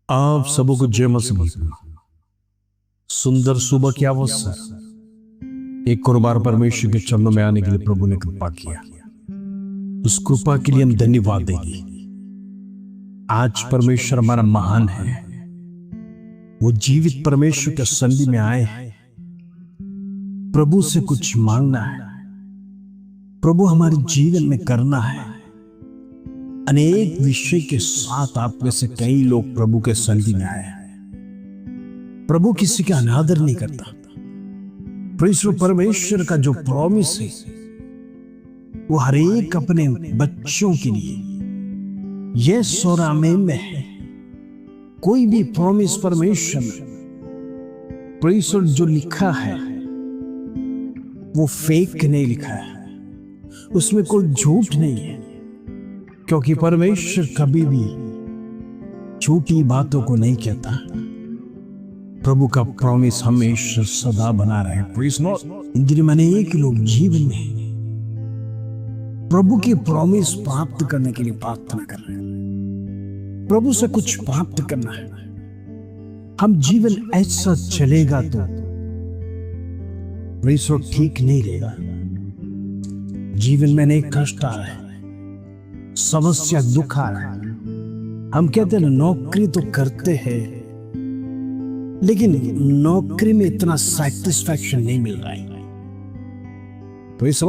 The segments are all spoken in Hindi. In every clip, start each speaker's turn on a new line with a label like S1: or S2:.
S1: आप सबको जय मसीह। सुंदर सुबह के अवसर एक और बार परमेश्वर के चरणों में आने के लिए प्रभु ने कृपा किया। उस कृपा के लिए हम धन्यवाद देंगे। आज परमेश्वर हमारा महान है। वो जीवित परमेश्वर के सन्निधि में आए हैं। प्रभु से कुछ मांगना है, प्रभु हमारे जीवन में करना है। अनेक विषय के साथ आप में से कई लोग प्रभु के सन्निधि में आए हैं। प्रभु किसी का अनादर नहीं करता। परमेश्वर का जो प्रॉमिस है वो हर एक अपने बच्चों के लिए यस और आमीन में है। कोई भी प्रॉमिस परमेश्वर जो लिखा है वो फेक नहीं लिखा है, उसमें कोई झूठ नहीं है, क्योंकि परमेश्वर कभी भी झूठी बातों को नहीं कहता। प्रभु का प्रॉमिस हमेशा सदा बना रहे। इंद्रिय अनेक लोग जीवन में प्रभु की प्रॉमिस प्राप्त करने के लिए प्रार्थना कर रहे हैं। प्रभु से कुछ प्राप्त करना है। हम जीवन ऐसा चलेगा तो ठीक नहीं रहेगा। जीवन में अनेक कष्ट आ रहे हैं, समस्या दुख आ रहा है। हम कहते हैं नौकरी तो करते हैं, लेकिन नौकरी में इतना सेटिस्फैक्शन नहीं मिल रहा है। तो इस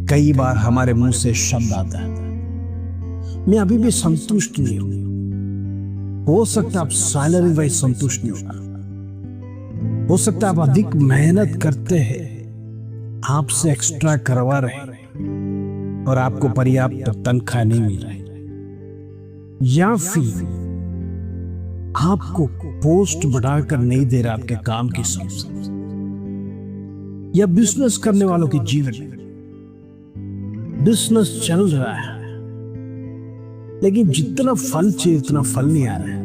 S1: कई बार हमारे मुंह से शब्द आता है, मैं अभी भी संतुष्ट नहीं हूं। हो सकता है आप सैलरी वाइज संतुष्ट नहीं होगा। हो सकता है आप अधिक मेहनत करते हैं, आपसे एक्स्ट्रा करवा रहे हैं और आपको पर्याप्त तनख्वाह नहीं मिल रहा है, या फिर आपको पोस्ट बढ़ाकर नहीं दे रहा आपके काम के हिसाब से, या बिजनेस करने वालों के जीवन में बिजनेस चल रहा है लेकिन जितना फल चाहिए उतना फल नहीं आ रहा है।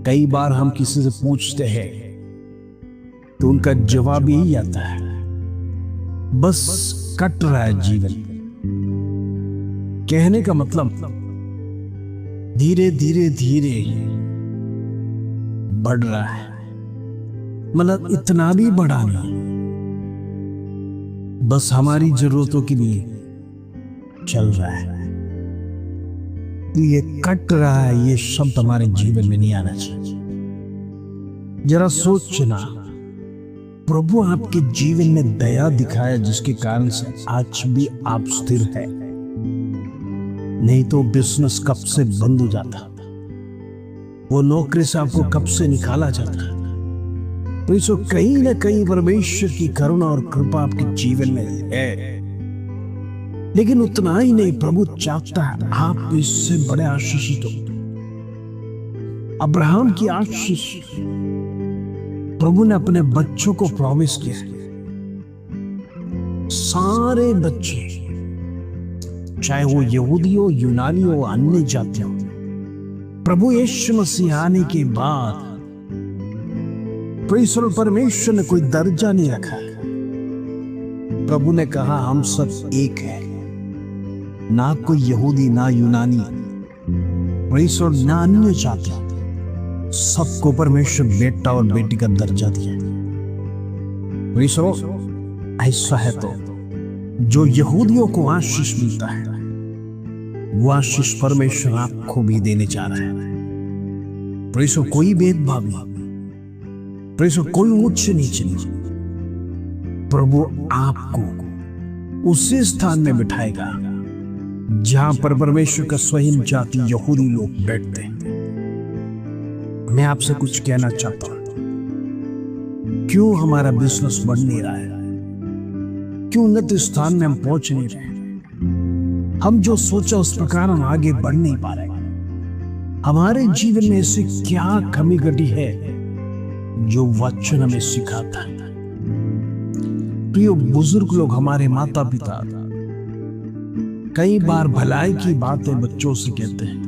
S1: कई बार हम किसी से पूछते हैं तो उनका जवाब यही आता है, बस कट रहा है जीवन। कहने का मतलब धीरे धीरे धीरे बढ़ रहा है, मतलब इतना भी बढ़ा नहीं, बस हमारी जरूरतों के लिए चल रहा है। ये कट रहा है, ये शब्द हमारे जीवन में नहीं आना चाहिए। जरा सोचना, प्रभु आपके जीवन में दया दिखाया जिसके कारण से आज भी आप स्थिर है। नहीं तो बिजनेस कब से बंद हो जाता, वो नौकरी से आपको कब से निकाला जाता। तो इसको कहीं ना कहीं परमेश्वर की करुणा और कृपा आपके जीवन में है। लेकिन उतना ही नहीं, प्रभु चाहता है आप इससे बड़े आशीषित हो। अब्राहम की आशीष प्रभु ने अपने बच्चों को प्रॉमिस किया। सारे बच्चे, चाहे वो यहूदी हो, यूनानी हो, अन्य जाति हो, प्रभु यीशु मसीह आने के बाद परमेश्वर ने कोई दर्जा नहीं रखा। प्रभु ने कहा हम सब एक है, ना कोई यहूदी, ना यूनानी, ना अन्य जाति, सबको परमेश्वर बेटा और बेटी का दर्जा दिया। ऐसा है तो जो यहूदियों को आशीष मिलता है वो आशीष परमेश्वर आपको भी देने जा रहा है। कोई भेदभाव नहीं, कोई ऊंच नीचे नहीं। प्रभु आपको उसी स्थान में बिठाएगा जहां पर परमेश्वर का स्वयं जाति यहूदी लोग बैठते हैं। मैं आपसे कुछ कहना चाहता हूं, क्यों हमारा बिजनेस बढ़ नहीं रहा है? क्यों उन्नत स्थान में हम पहुंच नहीं रहे? हम जो सोचा उस प्रकार हम आगे बढ़ नहीं पा रहे। हमारे जीवन में ऐसी क्या कमी घटी है जो वचन हमें सिखाता है? प्रिय बुजुर्ग लोग, हमारे माता पिता कई बार भलाई की बातें बच्चों से कहते हैं,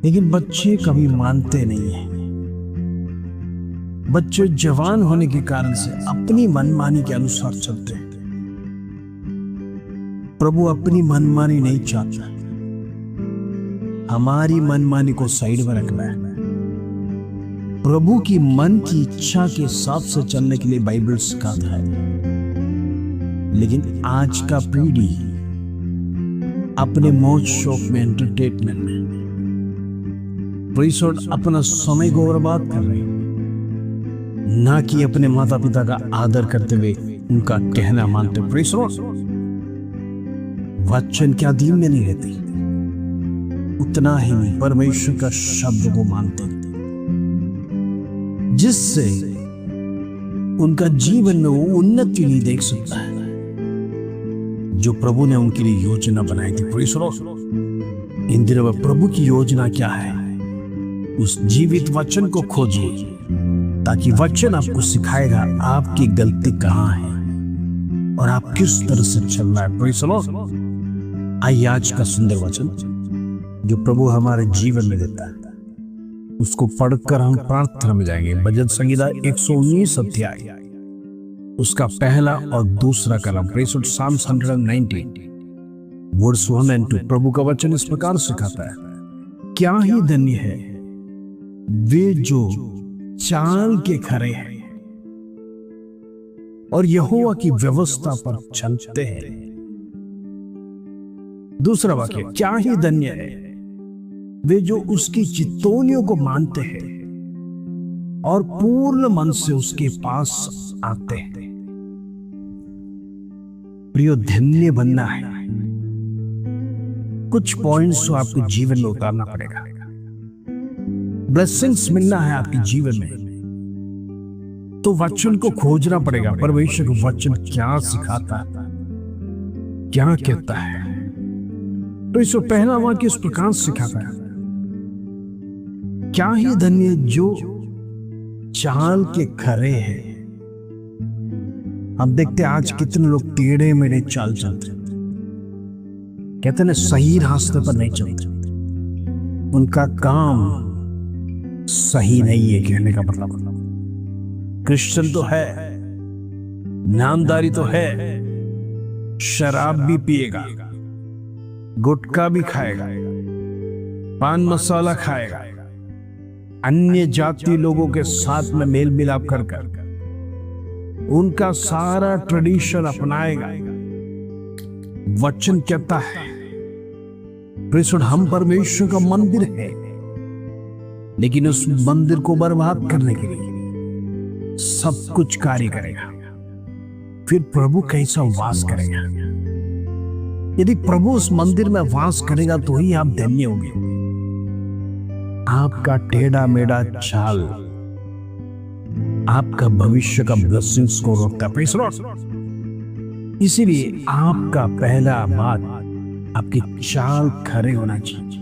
S1: लेकिन बच्चे कभी मानते नहीं हैं। बच्चे जवान होने के कारण से अपनी मनमानी के अनुसार चलते हैं। प्रभु अपनी मनमानी नहीं चाहता। हमारी मनमानी को साइड में रखना है। प्रभु की मन की इच्छा के हिसाब से चलने के लिए बाइबल सिखाता है। लेकिन आज का पीढ़ी अपने मौज शौक में, एंटरटेनमेंट में अपना समय को बर्बाद कर रहे हैं, ना कि अपने माता पिता का आदर करते हुए उनका कहना मानते। वचन के अधीन में नहीं रहते, उतना ही नहीं परमेश्वर का शब्द को मानते, जिससे उनका जीवन में वो उन्नति नहीं देख सकता है जो प्रभु ने उनके लिए योजना बनाई थी। इन दिनों में प्रभु की योजना क्या है? उस जीवित वचन को खोजिए, ताकि वचन आपको सिखाएगा आपकी गलती कहां है और आप किस तरह से चलना है। आइए आज का सुंदर वचन जो प्रभु हमारे जीवन में देता है, उसको पढ़कर हम प्रार्थना में जाएंगे। भजन संहिता 119 अध्याय, उसका पहला और दूसरा कलम। Psalms 119 verse 1 and 2। प्रभु का वचन इस प्रकार सिखाता है, क्या ही धन्य है वे जो चाल के खरे हैं और यहोवा की व्यवस्था पर चलते हैं। दूसरा वाक्य, क्या ही धन्य है वे जो उसकी चितौनियों को मानते हैं और पूर्ण मन से उसके पास आते हैं। प्रियो, धन्य बनना है, कुछ पॉइंट्स आपके जीवन में उतारना पड़ेगा। ब्लेसिंग्स मिलना है आपके जीवन में, तो वचन को खोजना पड़ेगा। परमेश्वर का वचन क्या सिखाता है, क्या कहता है? तो इसको पहला वाक्य इस प्रकार सिखाता है, क्या ही धन्य जो चाल के खरे हैं। हम देखते हैं आज कितने लोग टेढ़े मेढ़े चाल चलते, कहते हैं सही रास्ते पर नहीं चलते, उनका काम सही नहीं है। कहने का मतलब क्रिश्चियन तो है, नामदारी तो है, शराब भी पिएगा, गुटखा भी खाएगा, पान मसाला खाएगा, अन्य जाति लोगों के साथ में मेल मिलाप कर उनका सारा ट्रेडिशन अपनाएगा। वचन कहता है हम परमेश्वर का मंदिर है, लेकिन उस मंदिर को बर्बाद करने के लिए सब कुछ कार्य करेगा। फिर प्रभु कैसा वास करेगा? यदि प्रभु उस मंदिर में वास करेगा तो ही आप धन्य होंगे। आपका टेढ़ा मेढ़ा चाल आपका भविष्य का ब्लेसिंग्स को रोकता है। इसीलिए आपका पहला बात, आपकी चाल खरे होना चाहिए।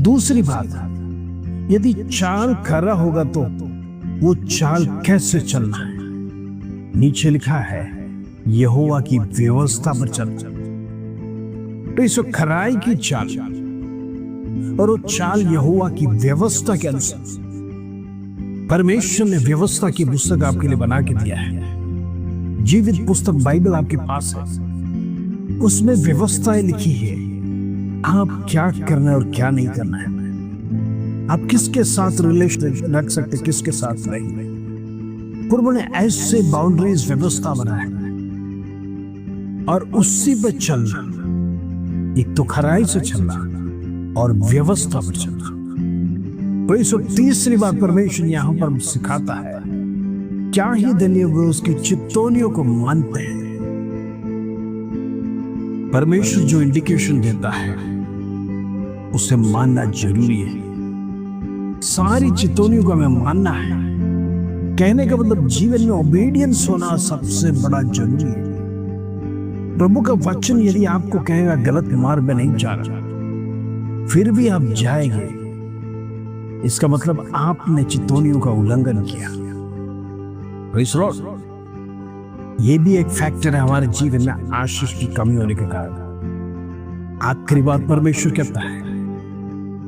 S1: दूसरी बात, यदि चाल खरा होगा तो वो चाल कैसे चलना है? नीचे लिखा है यहोवा की व्यवस्था पर चलना। तो इस खराई की चाल और वो चाल यहोवा की व्यवस्था के अनुसार, परमेश्वर ने व्यवस्था की पुस्तक आपके लिए बना के दिया है। जीवित पुस्तक बाइबल आपके पास है, उसमें व्यवस्थाएं लिखी है, आप क्या करना है और क्या नहीं करना है, आप किसके साथ रिलेशन रख सकते, किसके साथ नहीं। प्रभु ने ऐसे बाउंड्रीज व्यवस्था बनाया और उसी पर चलना, एक तो खराई से चलना और व्यवस्था पर चलना। तो इस तीसरी बात परमेश्वर यहां पर सिखाता है, क्या ही धन्य वे उसकी चितौनियों को मानते हैं। परमेश्वर जो इंडिकेशन देता है उसे मानना जरूरी है। सारी चितौनियों को हमें मानना है। कहने का मतलब जीवन में ओबीडियंस होना सबसे बड़ा जरूरी है। प्रभु का वचन यदि आपको कहेगा गलत मार्ग में नहीं जा रहा, फिर भी आप जाएंगे, इसका मतलब आपने चितौनियों का उल्लंघन किया। ये भी एक फैक्टर है हमारे जीवन में आशीष की कमी होने के कारण। आखिरी बात परमेश्वर कहता है,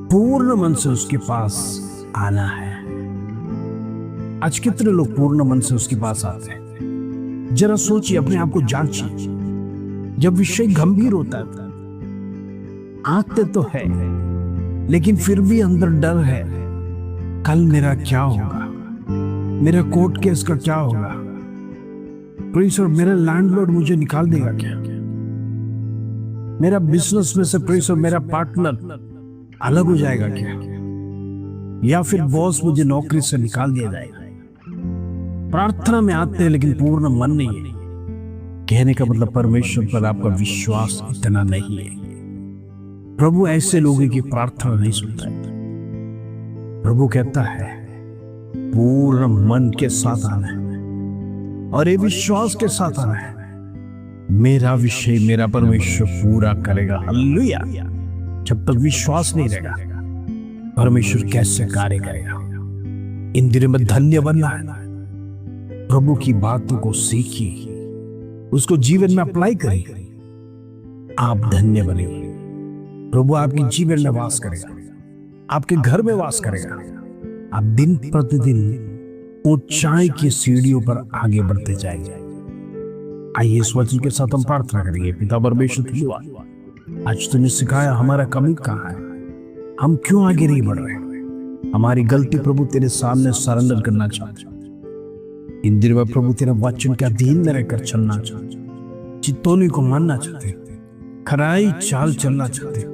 S1: पूर्ण मन से उसके पास आना है। आज कितने लोग पूर्ण मन से उसके पास आते हैं? जरा सोचिए, अपने आप को जांचिए। जब विषय गंभीर होता है, आते तो है, लेकिन फिर भी अंदर डर है, कल मेरा क्या होगा, मेरा कोर्ट केस का क्या होगा, प्रेज़ और मेरा लैंडलॉर्ड मुझे निकाल देगा क्या, मेरा बिजनेस में से प्रेज़ और मेरा पार्टनर अलग हो जाएगा क्या, या फिर बॉस मुझे नौकरी से निकाल दिया जाएगा। प्रार्थना में आते हैं लेकिन पूर्ण मन नहीं है। कहने का मतलब परमेश्वर पर आपका विश्वास इतना नहीं है। प्रभु ऐसे लोगों की प्रार्थना नहीं सुनता है। प्रभु कहता है पूर्ण मन के साथ आना है और ये विश्वास के साथ आना है, मेरा विषय मेरा परमेश्वर पूरा करेगा। हालेलुया। जब तक विश्वास नहीं रहेगा, परमेश्वर कैसे कार्य करेगा। इन दिनों में धन्य बनना है, प्रभु की बातों को सीखिए, उसको जीवन में अप्लाई करिए, आप धन्य बनेंगे। प्रभु आपके जीवन में वास करेगा, आपके घर में वास करेगा। आप दिन प्रतिदिन ऊंचाई की सीढ़ियों पर आगे बढ़ते जाएंगे। आइए इस वचन के साथ हम प्रार्थना करेंगे। पिता परमेश्वर धन्यवाद, आज तूने सिखाया हमारा कमी कहाँ है, हम क्यों आगे नहीं बढ़ रहे, हमारी गलती प्रभु तेरे सामने सरेंडर करना चाहते। इन दिनों में प्रभु तेरे वचन के अधीन में रहकर चलना चाहते, चितौनी को मानना चाहते, खराई चाल चलना चाहते।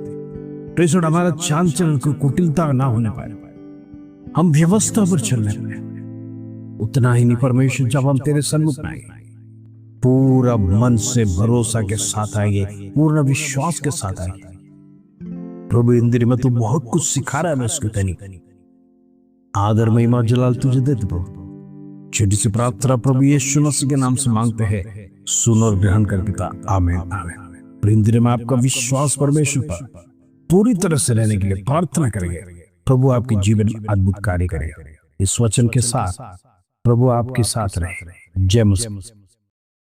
S1: प्रेज़ लॉर्ड, हमारा चाल चलन को कुटिलता ना होने पाए, हम व्यवस्था पर चलने पाए। उतना ही नहीं परमेश्वर, जब हम तेरे सन्मुख में आएंगे, पूरा मन से भरोसा के साथ आएंगे, पूर्ण विश्वास के साथ आएंगे। प्रभु इन दिनों में तू बहुत कुछ सिखा रहा है, मैं उसको तनी आदर महिमा जलाल तुझे देते प्रभु। छोटी सी प्रार्थना प्रभु यीशु मसीह के नाम से मांगते हैं, सुन और ग्रहण कर पिता, आमीन आमीन। इन दिनों में आपका विश्वास परमेश्वर पर पूरी तरह से रहने के लिए प्रार्थना करेंगे। प्रभु आपके जीवन में अद्भुत कार्य करेगा। इस वचन के साथ प्रभु आपके साथ रहे। जय मसीह।